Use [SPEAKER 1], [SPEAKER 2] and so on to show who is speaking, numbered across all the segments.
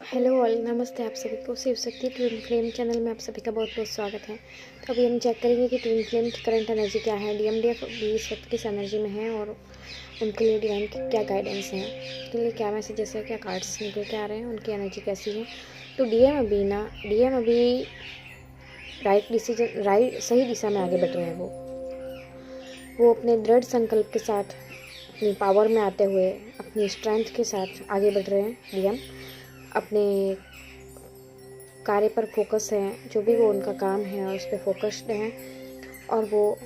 [SPEAKER 1] Hello all, नमस्ते आप सभी को। Shiv Shakti twin flame channel में आप सभी का बहुत बहुत स्वागत है। तो अभी हम चेक करेंगे कि ट्विन फ्लेम की करंट एनर्जी क्या है, डीएमडीएफ भी इस वक्त किस एनर्जी में है और उनके लिए डिवाइन की क्या गाइडेंस है, उनके लिए क्या मैसेजेस है, क्या कार्ड्स निकल के आ रहे हैं, उनकी एनर्जी कैसी है। तो डीएम अभी सही दिशा में आगे बढ़ रहे हैं। वो अपने दृढ़ संकल्प के साथ, अपनी पावर में आते हुए, अपनी स्ट्रेंथ के साथ आगे बढ़ रहे हैं। डीएम अपने कार्य पर फोकस है, जो भी वो उनका काम है और उस पर फोकस्ड हैं और वो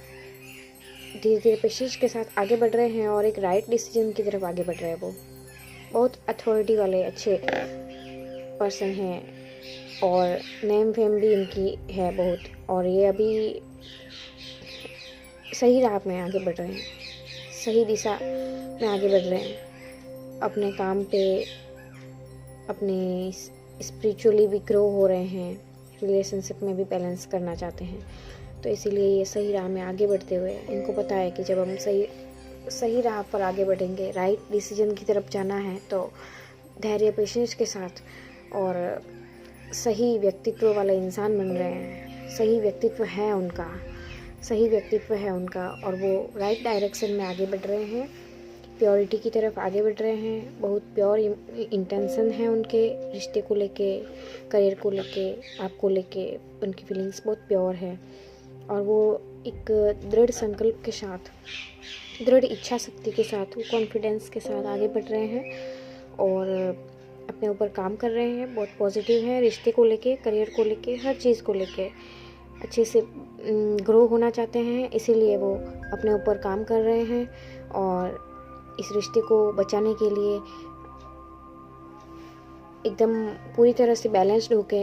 [SPEAKER 1] धीरे धीरे पेशेंस के साथ आगे बढ़ रहे हैं और एक राइट डिसीजन की तरफ आगे बढ़ रहे हैं। वो बहुत अथॉरिटी वाले अच्छे पर्सन हैं और नेम फेम भी इनकी है बहुत, और ये अभी सही राह में आगे बढ़ रहे हैं, सही दिशा में आगे बढ़ रहे हैं। अपने काम पे, अपने स्पिरिचुअली भी ग्रो हो रहे हैं, रिलेशनशिप में भी बैलेंस करना चाहते हैं। तो इसीलिए ये सही राह में आगे बढ़ते हुए इनको पता है कि जब हम सही राह पर आगे बढ़ेंगे, राइट डिसीजन की तरफ जाना है, तो धैर्य पेशेंस के साथ और सही व्यक्तित्व वाला इंसान बन रहे हैं। सही व्यक्तित्व है उनका और वो राइट डायरेक्शन में आगे बढ़ रहे हैं, प्योरिटी की तरफ आगे बढ़ रहे हैं। बहुत प्योर इंटेंशन है उनके रिश्ते को लेके, करियर को लेके, आपको लेके उनकी फीलिंग्स बहुत प्योर है और वो एक दृढ़ संकल्प के साथ, दृढ़ इच्छा शक्ति के साथ, वो कॉन्फिडेंस के साथ आगे बढ़ रहे हैं और अपने ऊपर काम कर रहे हैं। बहुत पॉजिटिव है रिश्ते को लेके, करियर को लेके, हर चीज़ को लेके अच्छे से ग्रो होना चाहते हैं। इसीलिए वो अपने ऊपर काम कर रहे हैं और इस रिश्ते को बचाने के लिए एकदम पूरी तरह से बैलेंस्ड होके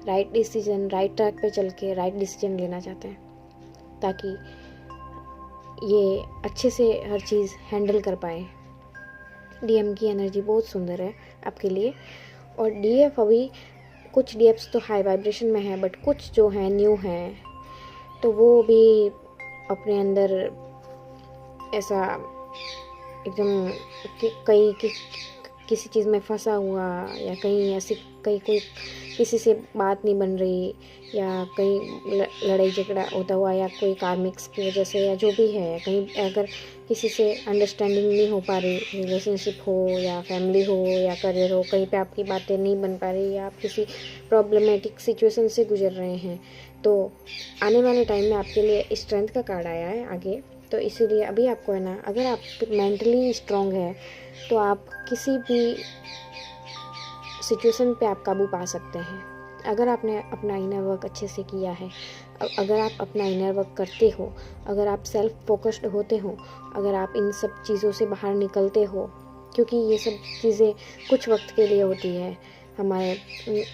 [SPEAKER 1] राइट डिसीजन, राइट ट्रैक पे चल के राइट डिसीजन लेना चाहते हैं, ताकि ये अच्छे से हर चीज़ हैंडल कर पाए। डीएम की एनर्जी बहुत सुंदर है आपके लिए। और डीएफ अभी कुछ डीएफ्स तो हाई वाइब्रेशन में है, बट कुछ जो हैं न्यू हैं, तो वो भी अपने अंदर ऐसा एकदम किसी चीज़ में फंसा हुआ, या कहीं ऐसी कोई किसी से बात नहीं बन रही, या कहीं लड़ाई झगड़ा होता हुआ, या कोई कार्मिक्स की वजह से, या जो भी है, कहीं अगर किसी से अंडरस्टैंडिंग नहीं हो पा रही, रिलेशनशिप हो या फैमिली हो या करियर हो, कहीं पे आपकी बातें नहीं बन पा रही, या आप किसी प्रॉब्लमेटिक सिचुएशन से गुजर रहे हैं, तो आने वाले टाइम में आपके लिए स्ट्रेंथ का कार्ड आया है आगे। तो इसीलिए अभी आपको है ना, अगर आप मेंटली स्ट्रांग है तो आप किसी भी सिचुएशन पे आप काबू पा सकते हैं। अगर आपने अपना इनर वर्क अच्छे से किया है, अगर आप अपना इनर वर्क करते हो, अगर आप सेल्फ फोकस्ड होते हो, अगर आप इन सब चीज़ों से बाहर निकलते हो, क्योंकि ये सब चीज़ें कुछ वक्त के लिए होती है हमारे,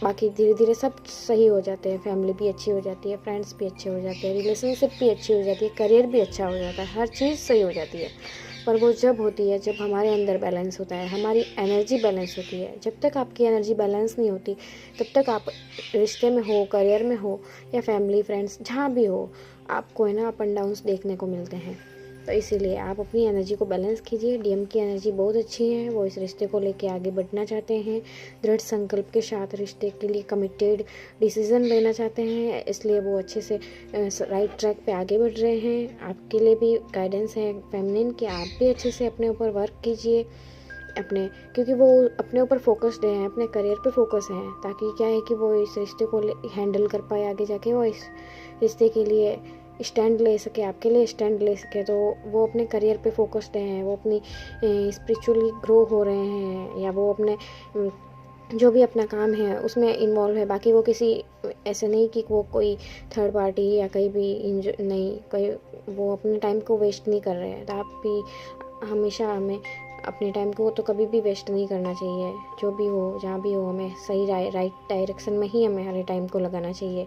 [SPEAKER 1] बाकी धीरे धीरे सब सही हो जाते हैं। फैमिली भी अच्छी हो जाती है, फ्रेंड्स भी अच्छे हो जाते हैं, रिलेशनशिप भी अच्छी हो जाती है, करियर भी अच्छा हो जाता है, हर चीज़ सही हो जाती है। पर वो जब होती है जब हमारे अंदर बैलेंस होता है, हमारी एनर्जी बैलेंस होती है। जब तक आपकी एनर्जी बैलेंस नहीं होती, तब तक आप रिश्ते में हो, करियर में हो, या फैमिली फ्रेंड्स जहाँ भी हो, आपको है ना अप एंड डाउन्स देखने को मिलते हैं। तो इसीलिए आप अपनी एनर्जी को बैलेंस कीजिए। डीएम की एनर्जी बहुत अच्छी है, वो इस रिश्ते को लेके आगे बढ़ना चाहते हैं, दृढ़ संकल्प के साथ रिश्ते के लिए कमिटेड डिसीजन लेना चाहते हैं, इसलिए वो अच्छे से राइट ट्रैक पे आगे बढ़ रहे हैं। आपके लिए भी गाइडेंस है फेमिनिन कि आप भी अच्छे से अपने ऊपर वर्क कीजिए, क्योंकि वो अपने ऊपर फोकस्ड हैं, अपने करियर पे फोकस हैं, ताकि क्या है कि वो इस रिश्ते को हैंडल कर पाए आगे जाके, वो इस रिश्ते के लिए स्टैंड ले सके, आपके लिए स्टैंड ले सके। तो वो अपने करियर पे फोकस्ड हैं, वो अपनी स्पिरिचुअली ग्रो हो रहे हैं, या वो अपने जो भी अपना काम है उसमें इन्वॉल्व है। बाकी वो किसी ऐसे नहीं कि वो कोई थर्ड पार्टी या कहीं भी नहीं, कोई वो अपने टाइम को वेस्ट नहीं कर रहे हैं। तो आप भी हमेशा हमें अपने टाइम को तो कभी भी वेस्ट नहीं करना चाहिए। जो भी हो, जहाँ भी हो, हमें सही राइट डायरेक्शन में ही हमें हर टाइम को लगाना चाहिए,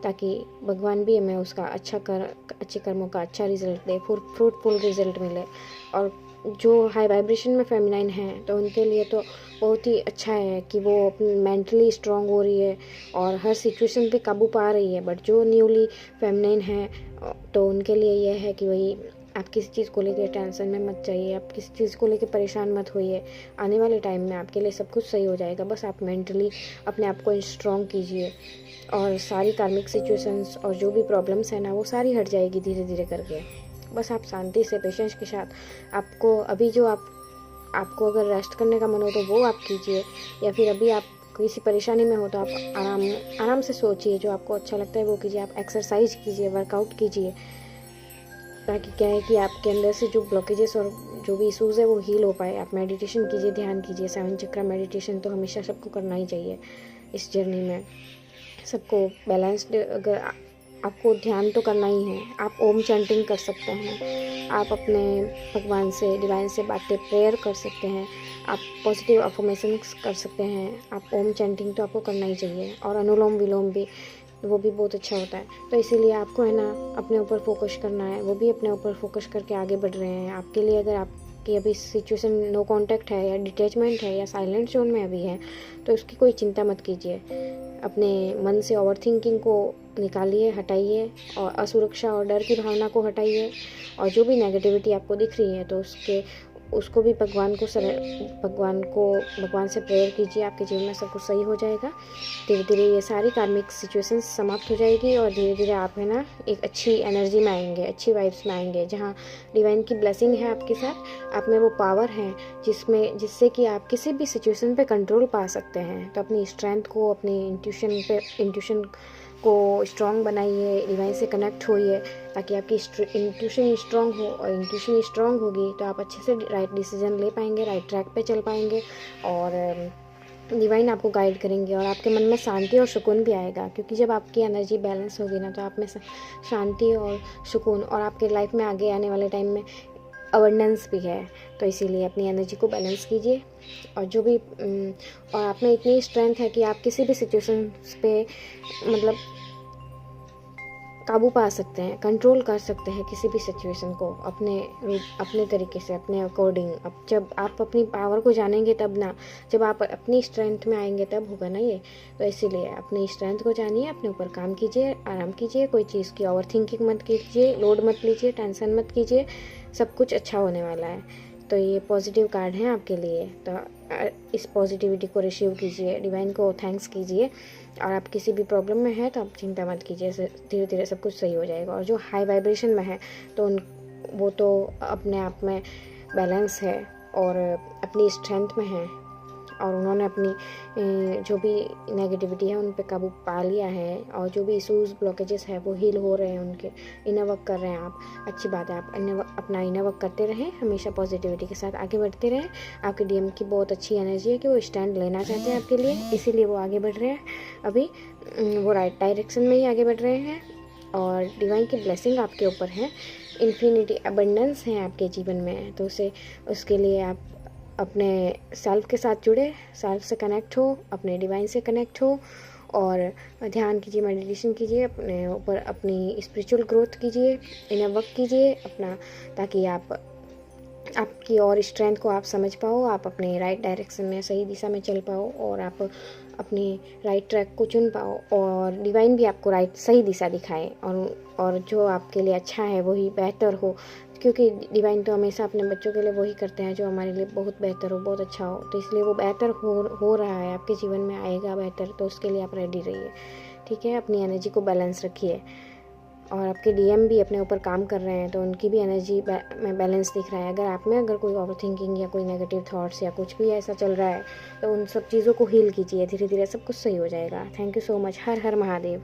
[SPEAKER 1] ताकि भगवान भी हमें उसका अच्छे कर्मों का अच्छा रिजल्ट दे, फ्रूटफुल रिजल्ट मिले। और जो हाई वाइब्रेशन में फेमिनाइन है, तो उनके लिए तो बहुत ही अच्छा है कि वो मेंटली स्ट्रांग हो रही है और हर सिचुएशन पे काबू पा रही है। बट जो न्यूली फेमिनाइन है, तो उनके लिए यह है कि वही आप किसी चीज़ को लेकर टेंशन में मत जाइए, आप किसी चीज़ को लेकर परेशान मत होइए। आने वाले टाइम में आपके लिए सब कुछ सही हो जाएगा। बस आप मेंटली अपने आप को स्ट्रॉन्ग कीजिए और सारी कार्मिक सिचुएशंस और जो भी प्रॉब्लम्स है ना, वो सारी हट जाएगी धीरे धीरे करके। बस आप शांति से, पेशेंस के साथ आपको अभी जो आपको अगर रेस्ट करने का मन हो तो वो आप कीजिए, या फिर अभी आप किसी परेशानी में हो तो आप आराम से सोचिए, जो आपको अच्छा लगता है वो कीजिए। आप एक्सरसाइज कीजिए, वर्कआउट कीजिए, ताकि क्या है कि आपके अंदर से जो ब्लॉकेजेस और जो भी इशूज़ है वो हील हो पाए। आप मेडिटेशन कीजिए, ध्यान कीजिए। 7 चक्र मेडिटेशन तो हमेशा सबको करना ही चाहिए इस जर्नी में। सबको बैलेंस्ड, अगर आपको ध्यान तो करना ही है। आप ओम चैंटिंग कर सकते हैं, आप अपने भगवान से, डिवाइन से बातें, प्रेयर कर सकते हैं, आप पॉजिटिव अफर्मेशंस कर सकते हैं। आप ओम चैंटिंग तो आपको करना ही चाहिए, और अनुलोम विलोम भी, वो भी बहुत अच्छा होता है। तो इसीलिए आपको है ना अपने ऊपर फोकस करना है, वो भी अपने ऊपर फोकस करके आगे बढ़ रहे हैं। आपके लिए अगर आपकी अभी सिचुएशन नो कांटेक्ट है, या डिटैचमेंट है, या साइलेंट जोन में अभी है, तो उसकी कोई चिंता मत कीजिए। अपने मन से ओवर थिंकिंग को निकालिए, हटाइए, और असुरक्षा और डर की भावना को हटाइए। और जो भी नेगेटिविटी आपको दिख रही है तो उसको भी भगवान से प्रेयर कीजिए। आपके जीवन में सब कुछ सही हो जाएगा। धीरे धीरे ये सारी कार्मिक सिचुएशंस समाप्त हो जाएगी, और धीरे धीरे आप है ना एक अच्छी एनर्जी में आएंगे, अच्छी वाइब्स में आएंगे, जहाँ डिवाइन की ब्लेसिंग है आपके साथ। आप में वो पावर है जिससे कि आप किसी भी सिचुएशन पे कंट्रोल पा सकते हैं। तो अपनी स्ट्रेंथ को, अपनी इंट्यूशन को स्ट्रॉन्ग बनाइए, डिवाइन से कनेक्ट होइए, ताकि आपकी इंट्यूशन स्ट्रॉन्ग हो। और इंट्यूशन स्ट्रॉन्ग होगी तो आप अच्छे से राइट डिसीजन ले पाएंगे, राइट ट्रैक पे चल पाएंगे, और डिवाइन आपको गाइड करेंगे, और आपके मन में शांति और सुकून भी आएगा। क्योंकि जब आपकी एनर्जी बैलेंस होगी ना, तो आप में शांति और सुकून, और आपके लाइफ में आगे आने वाले टाइम में अबंडेंस भी है। तो इसीलिए अपनी एनर्जी को बैलेंस कीजिए, और जो भी और आप में इतनी स्ट्रेंथ है कि आप किसी भी सिचुएशन पे मतलब काबू पा सकते हैं, कंट्रोल कर सकते हैं किसी भी सिचुएशन को अपने तरीके से, अपने अकॉर्डिंग। अब जब आप अपनी पावर को जानेंगे तब ना, जब आप अपनी स्ट्रेंथ में आएंगे तब होगा ना ये। तो इसीलिए अपनी स्ट्रेंथ को जानिए, अपने ऊपर काम कीजिए, आराम कीजिए, कोई चीज़ की ओवर थिंकिंग मत कीजिए, लोड मत लीजिए, टेंशन मत कीजिए, सब कुछ अच्छा होने वाला है। तो ये पॉजिटिव कार्ड हैं आपके लिए। तो इस पॉजिटिविटी को रिसीव कीजिए, डिवाइन को थैंक्स कीजिए, और आप किसी भी प्रॉब्लम में है तो आप चिंता मत कीजिए, धीरे धीरे सब कुछ सही हो जाएगा। और जो हाई वाइब्रेशन में है तो वो तो अपने आप में बैलेंस है, और अपनी स्ट्रेंथ में है, और उन्होंने अपनी जो भी नेगेटिविटी है उन पे काबू पा लिया है, और जो भी इशूज़, ब्लॉकेजेस है वो हील हो रहे हैं, उनके इनर वर्क कर रहे हैं आप। अच्छी बात है, आप अपना इनर वर्क करते रहें, हमेशा पॉजिटिविटी के साथ आगे बढ़ते रहें। आपके डीएम की बहुत अच्छी एनर्जी है कि वो स्टैंड लेना चाहते हैं आपके लिए, इसीलिए वो आगे बढ़ रहे हैं। अभी वो राइट डायरेक्शन में ही आगे बढ़ रहे हैं, और डिवाइन की ब्लेसिंग आपके ऊपर है, इन्फिनिटी अबंडेंस है आपके जीवन में। तो उसके लिए आप अपने सेल्फ के साथ जुड़े, सेल्फ से कनेक्ट हो, अपने डिवाइन से कनेक्ट हो, और ध्यान कीजिए, मेडिटेशन कीजिए, अपने ऊपर अपनी स्पिरिचुअल ग्रोथ कीजिए, इनर वर्क कीजिए अपना, ताकि आपकी और स्ट्रेंथ को आप समझ पाओ, आप अपने राइट डायरेक्शन में, सही दिशा में चल पाओ, और आप अपने राइट ट्रैक को चुन पाओ, और डिवाइन भी आपको सही दिशा दिखाए, और जो आपके लिए अच्छा है वही बेहतर हो। क्योंकि डिवाइन तो हमेशा अपने बच्चों के लिए वही करते हैं जो हमारे लिए बहुत बेहतर हो, बहुत अच्छा हो। तो इसलिए वो बेहतर हो रहा है, आपके जीवन में आएगा बेहतर, तो उसके लिए आप रेडी रहिए। ठीक है, अपनी एनर्जी को बैलेंस रखिए। और आपके डीएम भी अपने ऊपर काम कर रहे हैं, तो उनकी भी एनर्जी में बैलेंस दिख रहा है। अगर कोई ओवर थिंकिंग या कोई नेगेटिव थॉट्स या कुछ भी ऐसा चल रहा है, तो उन सब चीज़ों को हील कीजिए, धीरे धीरे सब कुछ सही हो जाएगा। Thank you so much. Her her Mahadev.